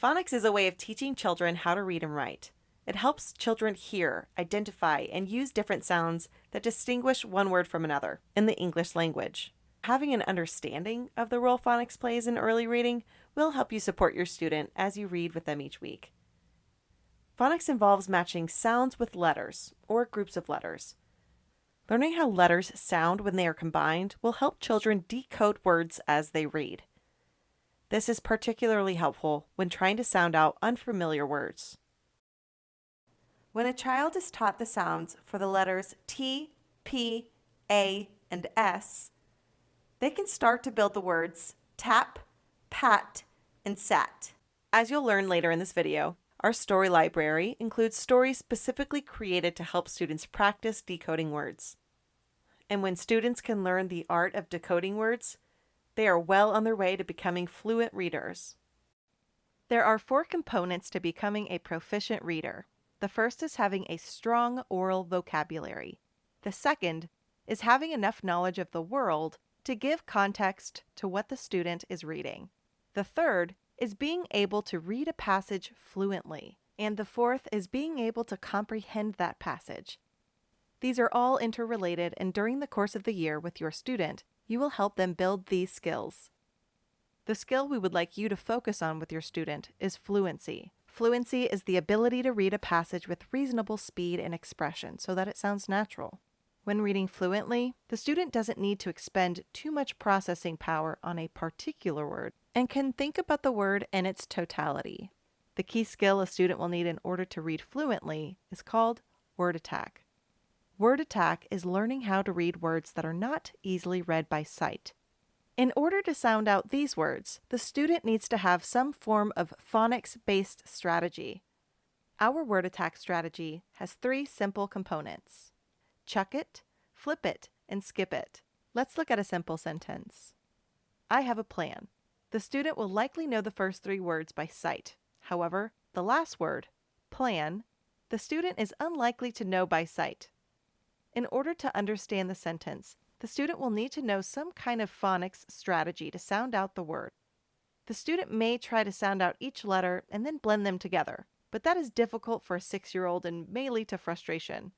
Phonics is a way of teaching children how to read and write. It helps children hear, identify, and use different sounds that distinguish one word from another in the English language. Having an understanding of the role phonics plays in early reading will help you support your student as you read with them each week. Phonics involves matching sounds with letters or groups of letters. Learning how letters sound when they are combined will help children decode words as they read. This is particularly helpful when trying to sound out unfamiliar words. When a child is taught the sounds for the letters T, P, A, and S, they can start to build the words tap, pat, and sat. As you'll learn later in this video, our story library includes stories specifically created to help students practice decoding words. And when students can learn the art of decoding words, they are well on their way to becoming fluent readers. There are 4 components to becoming a proficient reader. The first is having a strong oral vocabulary. The second is having enough knowledge of the world to give context to what the student is reading. The third is being able to read a passage fluently. And the fourth is being able to comprehend that passage. These are all interrelated, and during the course of the year with your student, you will help them build these skills. The skill we would like you to focus on with your student is fluency. Fluency is the ability to read a passage with reasonable speed and expression so that it sounds natural. When reading fluently, the student doesn't need to expend too much processing power on a particular word and can think about the word in its totality. The key skill a student will need in order to read fluently is called word attack. Word attack is learning how to read words that are not easily read by sight. In order to sound out these words, the student needs to have some form of phonics-based strategy. Our word attack strategy has 3 simple components: chuck it, flip it, and skip it. Let's look at a simple sentence. I have a plan. The student will likely know the first 3 words by sight. However, the last word, plan, the student is unlikely to know by sight. In order to understand the sentence, the student will need to know some kind of phonics strategy to sound out the word. The student may try to sound out each letter and then blend them together, but that is difficult for a 6-year-old and may lead to frustration.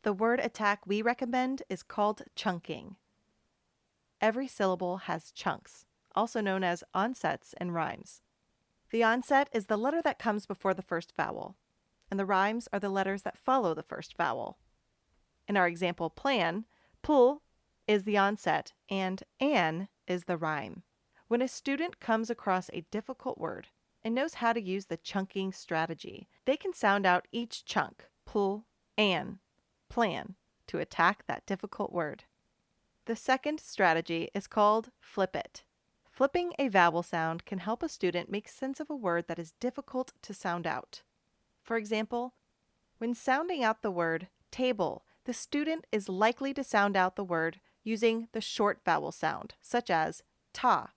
The word attack we recommend is called chunking. Every syllable has chunks, also known as onsets and rhymes. The onset is the letter that comes before the first vowel, and the rhymes are the letters that follow the first vowel. In our example plan, pull is the onset and an is the rhyme. When a student comes across a difficult word and knows how to use the chunking strategy, they can sound out each chunk, pull, an, plan, to attack that difficult word. The second strategy is called flip it. Flipping a vowel sound can help a student make sense of a word that is difficult to sound out. For example, when sounding out the word table, the student is likely to sound out the word using the short vowel sound, such as ta.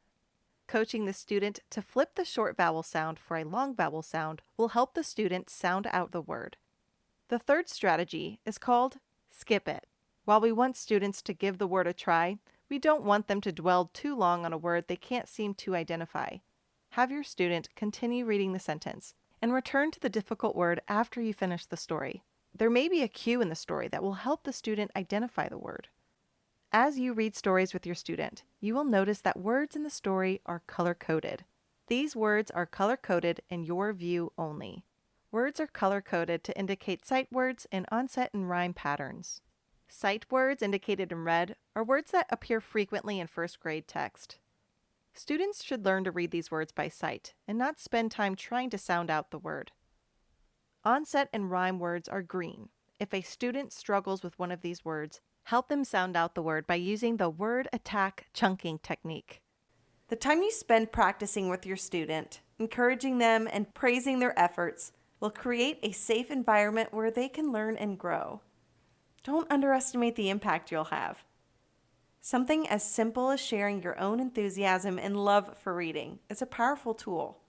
Coaching the student to flip the short vowel sound for a long vowel sound will help the student sound out the word. The third strategy is called skip it. While we want students to give the word a try, we don't want them to dwell too long on a word they can't seem to identify. Have your student continue reading the sentence and return to the difficult word after you finish the story. There may be a cue in the story that will help the student identify the word. As you read stories with your student, you will notice that words in the story are color-coded. These words are color-coded in your view only. Words are color-coded to indicate sight words and onset and rhyme patterns. Sight words, indicated in red, are words that appear frequently in first-grade text. Students should learn to read these words by sight and not spend time trying to sound out the word. Onset and rhyme words are green. If a student struggles with one of these words, help them sound out the word by using the word attack chunking technique. The time you spend practicing with your student, encouraging them and praising their efforts, will create a safe environment where they can learn and grow. Don't underestimate the impact you'll have. Something as simple as sharing your own enthusiasm and love for reading is a powerful tool.